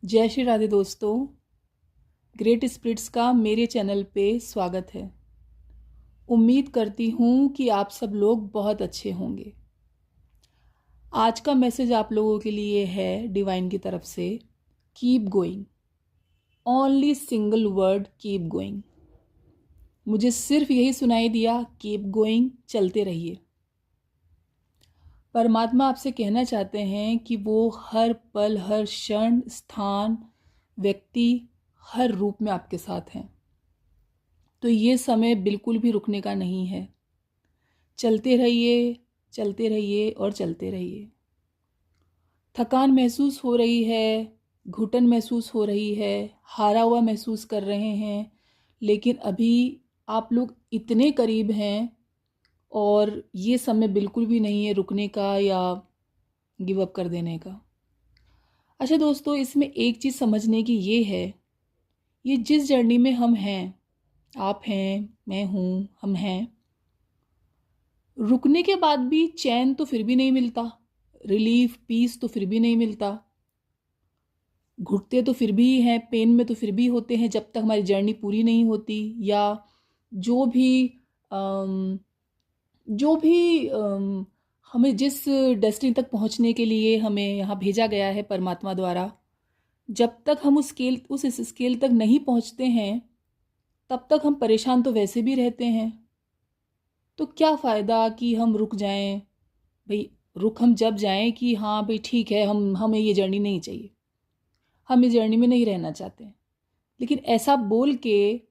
जय श्री राधे दोस्तों। Great spirits का मेरे चैनल पे स्वागत है। उम्मीद करती हूँ कि आप सब लोग बहुत अच्छे होंगे। आज का मैसेज आप लोगों के लिए है डिवाइन की तरफ से, keep going. Only single word, keep going. मुझे सिर्फ यही सुनाई दिया, कीप गोइंग, चलते रहिए। परमात्मा आपसे कहना चाहते हैं कि वो हर पल, हर क्षण, स्थान, व्यक्ति, हर रूप में आपके साथ हैं। तो ये समय बिल्कुल भी रुकने का नहीं है। चलते रहिए, चलते रहिए और चलते रहिए। थकान महसूस हो रही है, घुटन महसूस हो रही है, हारा हुआ महसूस कर रहे हैं, लेकिन अभी आप लोग इतने करीब हैं और ये समय बिल्कुल भी नहीं है रुकने का या गिव अप कर देने का। अच्छा दोस्तों, इसमें एक चीज़ समझने की ये है, ये जिस जर्नी में हम हैं, आप हैं, मैं हूँ, हम हैं, रुकने के बाद भी चैन तो फिर भी नहीं मिलता, रिलीफ, पीस तो फिर भी नहीं मिलता। घुटते तो फिर भी हैं, पेन में तो फिर भी होते हैं जब तक हमारी जर्नी पूरी नहीं होती, या जो भी अम, जो भी हमें जिस डेस्टिनी तक पहुंचने के लिए हमें यहाँ भेजा गया है परमात्मा द्वारा, जब तक हम उस स्केल तक नहीं पहुंचते हैं, तब तक हम परेशान तो वैसे भी रहते हैं। तो क्या फ़ायदा कि हम रुक जाएं। भाई, रुक हम जब जाएं कि हाँ भाई ठीक है, हमें ये जर्नी नहीं चाहिए, हम इस जर्नी में नहीं रहना चाहते। लेकिन ऐसा बोल के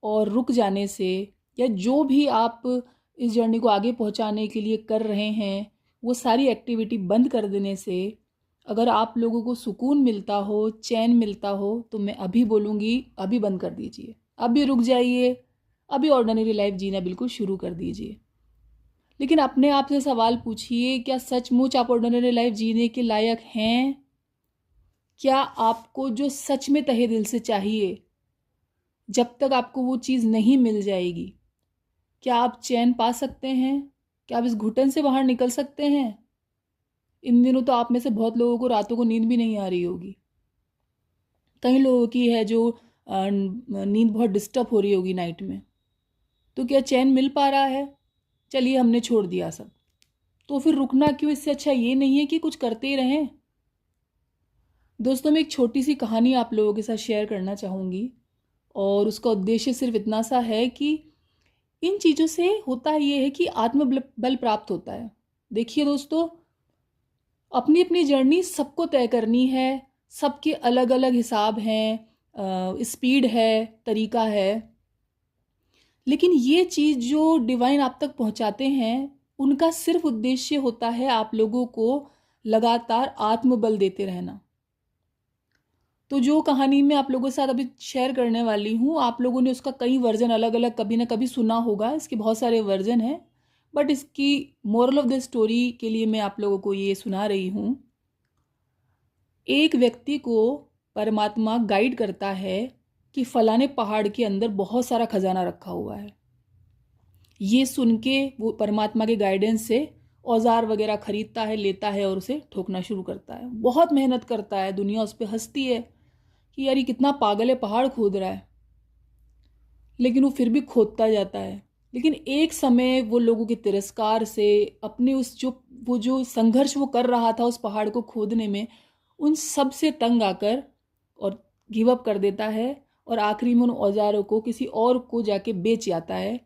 और रुक जाने से, या जो भी आप इस जर्नी को आगे पहुंचाने के लिए कर रहे हैं, वो सारी एक्टिविटी बंद कर देने से, अगर आप लोगों को सुकून मिलता हो, चैन मिलता हो, तो मैं अभी बोलूँगी अभी बंद कर दीजिए, अभी रुक जाइए, अभी ऑर्डिनरी लाइफ जीना बिल्कुल शुरू कर दीजिए। लेकिन अपने आप से सवाल पूछिए, क्या सचमुच आप ऑर्डिनरी लाइफ जीने के लायक हैं? क्या आपको जो सच में तहे दिल से चाहिए, जब तक आपको वो चीज़ नहीं मिल जाएगी, क्या आप चैन पा सकते हैं? क्या आप इस घुटन से बाहर निकल सकते हैं? इन दिनों तो आप में से बहुत लोगों को रातों को नींद भी नहीं आ रही होगी। कई लोगों की है जो नींद बहुत डिस्टर्ब हो रही होगी नाइट में। तो क्या चैन मिल पा रहा है? चलिए, हमने छोड़ दिया सब, तो फिर रुकना क्यों? इससे अच्छा ये नहीं है कि कुछ करते ही रहें। दोस्तों, मैं एक छोटी सी कहानी आप लोगों के साथ शेयर करना चाहूँगी, और उसका उद्देश्य सिर्फ इतना सा है कि इन चीज़ों से होता ये है कि आत्मबल बल प्राप्त होता है। देखिए दोस्तों, अपनी अपनी जर्नी सबको तय करनी है, सबके अलग अलग हिसाब हैं, स्पीड है, तरीका है। लेकिन ये चीज़ जो डिवाइन आप तक पहुंचाते हैं, उनका सिर्फ उद्देश्य होता है आप लोगों को लगातार आत्मबल देते रहना। तो जो कहानी मैं आप लोगों के साथ अभी शेयर करने वाली हूँ, आप लोगों ने उसका कई वर्जन अलग अलग कभी ना कभी सुना होगा, इसके बहुत सारे वर्जन हैं, बट इसकी मोरल ऑफ द स्टोरी के लिए मैं आप लोगों को ये सुना रही हूँ। एक व्यक्ति को परमात्मा गाइड करता है कि फलाने पहाड़ के अंदर बहुत सारा खजाना रखा हुआ है। ये सुन के वो परमात्मा के गाइडेंस से औजार वगैरह खरीदता है, लेता है और उसे ठोकना शुरू करता है। बहुत मेहनत करता है, दुनिया उस पर हंसती है कि यार ये कितना पागल है, पहाड़ खोद रहा है, लेकिन वो फिर भी खोदता जाता है। लेकिन एक समय वो लोगों के तिरस्कार से, अपने उस जो संघर्ष वो कर रहा था उस पहाड़ को खोदने में, उन सब से तंग आकर और गिव अप कर देता है, और आखिरी में उन औजारों को किसी और को जाके बेच जाता है।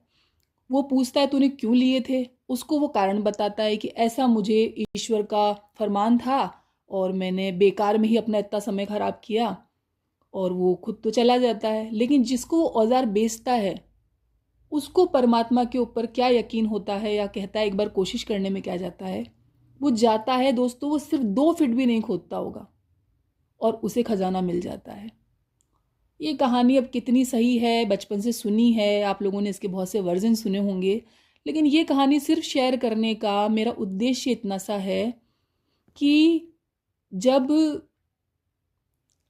वो पूछता है तूने क्यों लिए थे, उसको वो कारण बताता है कि ऐसा मुझे ईश्वर का फरमान था और मैंने बेकार में ही अपना इतना समय खराब किया, और वो खुद तो चला जाता है। लेकिन जिसको वो औजार बेचता है, उसको परमात्मा के ऊपर क्या यकीन होता है, या कहता है एक बार कोशिश करने में क्या जाता है। वो जाता है दोस्तों, वो सिर्फ 2 फीट भी नहीं खोदता होगा और उसे खजाना मिल जाता है। ये कहानी अब कितनी सही है, बचपन से सुनी है, आप लोगों ने इसके बहुत से वर्जन सुने होंगे, लेकिन ये कहानी सिर्फ शेयर करने का मेरा उद्देश्य इतना सा है कि जब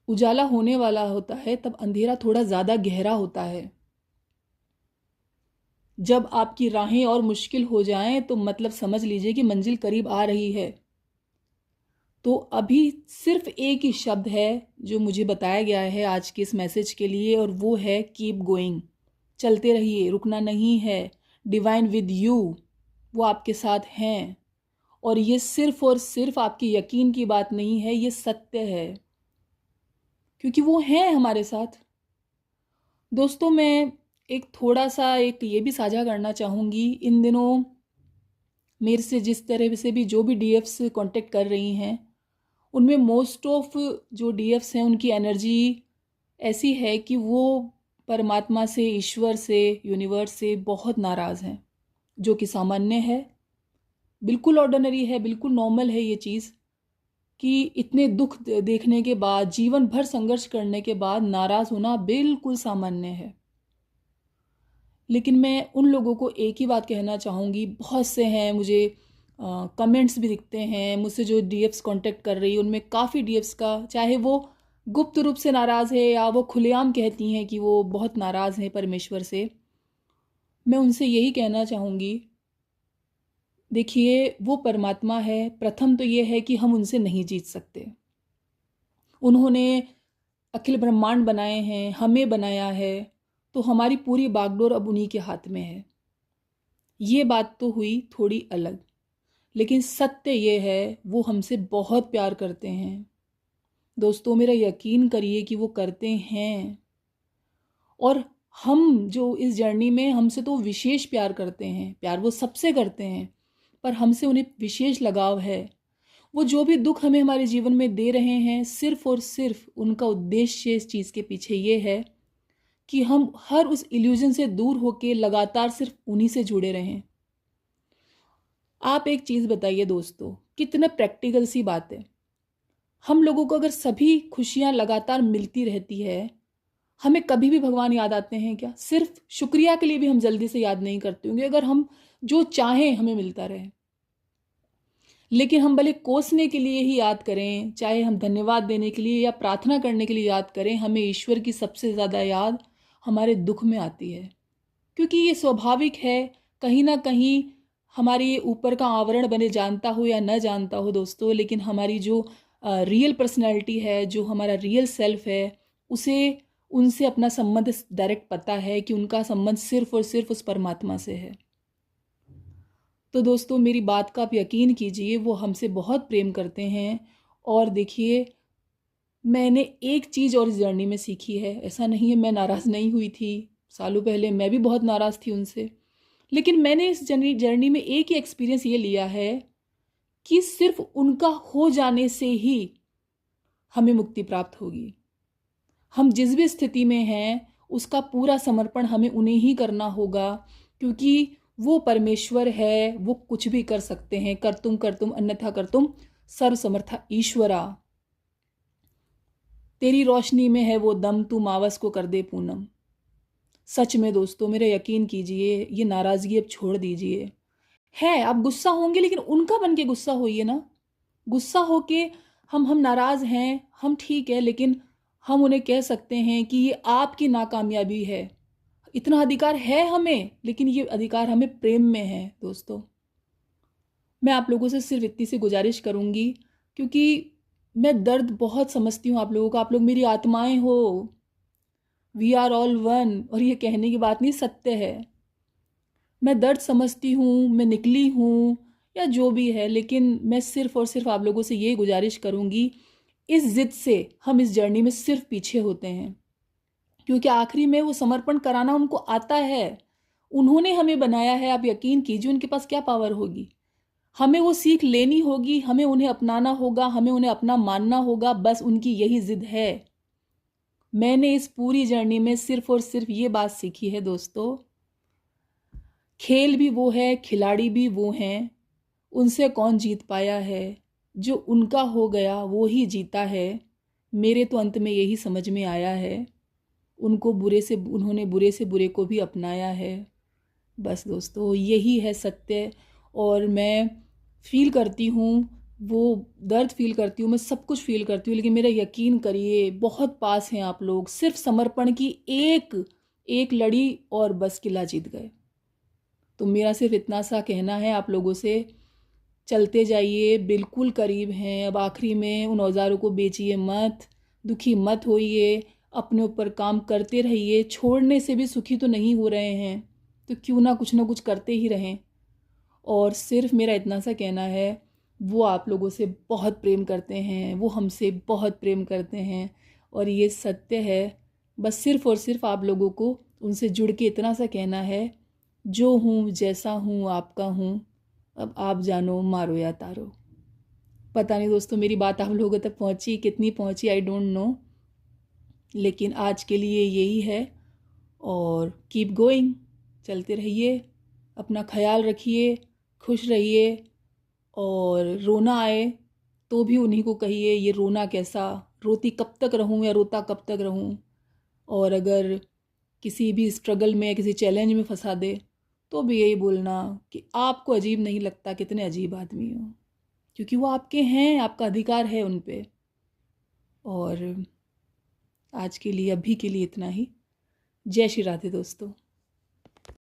उजाला होने वाला होता है, तब अंधेरा थोड़ा ज़्यादा गहरा होता है। जब आपकी राहें और मुश्किल हो जाएं, तो मतलब समझ लीजिए कि मंजिल करीब आ रही है। तो अभी सिर्फ एक ही शब्द है जो मुझे बताया गया है आज के इस मैसेज के लिए, और वो है कीप गोइंग। चलते रहिए, रुकना नहीं है। डिवाइन विद यू, वो आपके साथ हैं। और ये सिर्फ और सिर्फ आपके यकीन की बात नहीं है, ये सत्य है, क्योंकि वो हैं हमारे साथ। दोस्तों, मैं एक ये भी साझा करना चाहूँगी। इन दिनों मेरे से जिस तरह से भी जो भी डीएफ्स कांटेक्ट कर रही हैं, उनमें मोस्ट ऑफ जो डीएफ्स हैं उनकी एनर्जी ऐसी है कि वो परमात्मा से, ईश्वर से, यूनिवर्स से बहुत नाराज़ हैं, जो कि सामान्य है, बिल्कुल ऑर्डिनरी है, बिल्कुल नॉर्मल है ये चीज़ कि इतने दुख देखने के बाद, जीवन भर संघर्ष करने के बाद नाराज़ होना बिल्कुल सामान्य है। लेकिन मैं उन लोगों को एक ही बात कहना चाहूँगी, बहुत से हैं, मुझे कमेंट्स भी दिखते हैं, मुझसे जो डीएफ्स कांटेक्ट कर रही है उनमें काफ़ी डीएफ्स का, चाहे वो गुप्त रूप से नाराज़ है या वो खुलेआम कहती हैं कि वो बहुत नाराज़ हैं परमेश्वर से, मैं उनसे यही कहना चाहूँगी, देखिए वो परमात्मा है। प्रथम तो ये है कि हम उनसे नहीं जीत सकते। उन्होंने अखिल ब्रह्मांड बनाए हैं, हमें बनाया है, तो हमारी पूरी बागडोर अब उन्हीं के हाथ में है। ये बात तो हुई थोड़ी अलग, लेकिन सत्य ये है वो हमसे बहुत प्यार करते हैं। दोस्तों, मेरा यकीन करिए कि वो करते हैं। और हम जो इस जर्नी में, हमसे तो विशेष प्यार करते हैं, प्यार वो सबसे करते हैं, पर हमसे उन्हें विशेष लगाव है। वो जो भी दुख हमें हमारे जीवन में दे रहे हैं, सिर्फ और सिर्फ उनका उद्देश्य इस चीज़ के पीछे ये है कि हम हर उस इल्यूजन से दूर होकर लगातार सिर्फ उन्हीं से जुड़े रहें। आप एक चीज़ बताइए दोस्तों, कितना प्रैक्टिकल सी बात है। हम लोगों को अगर सभी खुशियाँ लगातार मिलती रहती है, हमें कभी भी भगवान याद आते हैं क्या? सिर्फ शुक्रिया के लिए भी हम जल्दी से याद नहीं करते होंगे, अगर हम जो चाहें हमें मिलता रहे। लेकिन हम भले कोसने के लिए ही याद करें, चाहे हम धन्यवाद देने के लिए या प्रार्थना करने के लिए याद करें, हमें ईश्वर की सबसे ज़्यादा याद हमारे दुख में आती है। क्योंकि ये स्वाभाविक है, कहीं ना कहीं हमारे ये ऊपर का आवरण बने, जानता हो या न जानता हो दोस्तों, लेकिन हमारी जो रियल पर्सनैलिटी है, जो हमारा रियल सेल्फ है, उसे उनसे अपना संबंध डायरेक्ट पता है कि उनका संबंध सिर्फ और सिर्फ उस परमात्मा से है। तो दोस्तों, मेरी बात का आप यकीन कीजिए, वो हमसे बहुत प्रेम करते हैं। और देखिए, मैंने एक चीज़ और इस जर्नी में सीखी है, ऐसा नहीं है मैं नाराज़ नहीं हुई थी, सालों पहले मैं भी बहुत नाराज़ थी उनसे, लेकिन मैंने इस जर्नी में एक ही एक्सपीरियंस ये लिया है कि सिर्फ उनका हो जाने से ही हमें मुक्ति प्राप्त होगी। हम जिस भी स्थिति में हैं, उसका पूरा समर्पण हमें उन्हें ही करना होगा, क्योंकि वो परमेश्वर है, वो कुछ भी कर सकते हैं। कर तुम अन्यथा कर तुम, सर्वसमर्था ईश्वरा। तेरी रोशनी में है वो दम, तू मावस को कर दे पूनम। सच में दोस्तों, मेरा यकीन कीजिए, ये नाराज़गी अब छोड़ दीजिए। है, आप गुस्सा होंगे, लेकिन उनका बन के गुस्सा होइए ना। गुस्सा होके हम नाराज़ हैं, हम ठीक है, लेकिन हम उन्हें कह सकते हैं कि ये आपकी नाकामयाबी है। इतना अधिकार है हमें, लेकिन ये अधिकार हमें प्रेम में है दोस्तों। मैं आप लोगों से सिर्फ इतनी सी गुजारिश करूँगी, क्योंकि मैं दर्द बहुत समझती हूँ आप लोगों का। आप लोग मेरी आत्माएं हो, वी आर ऑल वन। और ये कहने की बात नहीं, सत्य है। मैं दर्द समझती हूँ, मैं निकली हूँ या जो भी है, लेकिन मैं सिर्फ और सिर्फ आप लोगों से ये गुजारिश करूँगी, इस ज़िद से हम इस जर्नी में सिर्फ पीछे होते हैं, क्योंकि आखिरी में वो समर्पण कराना उनको आता है। उन्होंने हमें बनाया है, आप यकीन कीजिए उनके पास क्या पावर होगी। हमें वो सीख लेनी होगी, हमें उन्हें अपनाना होगा, हमें उन्हें अपना मानना होगा, बस उनकी यही ज़िद है। मैंने इस पूरी जर्नी में सिर्फ और सिर्फ ये बात सीखी है दोस्तों, खेल भी वो है, खिलाड़ी भी वो हैं, उनसे कौन जीत पाया है। जो उनका हो गया वो ही जीता है। मेरे तो अंत में यही समझ में आया है। उन्होंने बुरे से बुरे को भी अपनाया है। बस दोस्तों, यही है सत्य। और मैं फील करती हूँ, वो दर्द फील करती हूँ, मैं सब कुछ फील करती हूँ, लेकिन मेरा यकीन करिए, बहुत पास हैं आप लोग। सिर्फ समर्पण की एक लड़ी और बस किला जीत गए। तो मेरा सिर्फ इतना सा कहना है आप लोगों से चलते जाइए, बिल्कुल करीब हैं। अब आखिरी में उन औज़ारों को बेचिए मत, दुखी मत होइए, अपने ऊपर काम करते रहिए। छोड़ने से भी सुखी तो नहीं हो रहे हैं, तो क्यों ना कुछ करते ही रहें। और सिर्फ मेरा इतना सा कहना है, वो आप लोगों से बहुत प्रेम करते हैं, वो हमसे बहुत प्रेम करते हैं, और ये सत्य है। बस सिर्फ और सिर्फ आप लोगों को उनसे जुड़ के इतना सा कहना है, जो हूँ जैसा हूँ आपका हूँ, अब आप जानो मारो या तारो। पता नहीं दोस्तों मेरी बात आप लोगों तक पहुँची कितनी पहुँची, आई डोंट नो, लेकिन आज के लिए यही है। और कीप गोइंग, चलते रहिए, अपना ख्याल रखिए, खुश रहिए। और रोना आए तो भी उन्हीं को कहिए, ये रोना कैसा, रोती कब तक रहूं या रोता कब तक रहूं। और अगर किसी भी स्ट्रगल में, किसी चैलेंज में फंसा दे, तो भी यही बोलना कि आपको अजीब नहीं लगता कितने अजीब आदमी हो, क्योंकि वो आपके हैं, आपका अधिकार है उन पे। और आज के लिए, अभी के लिए इतना ही। जय श्री राधे दोस्तों।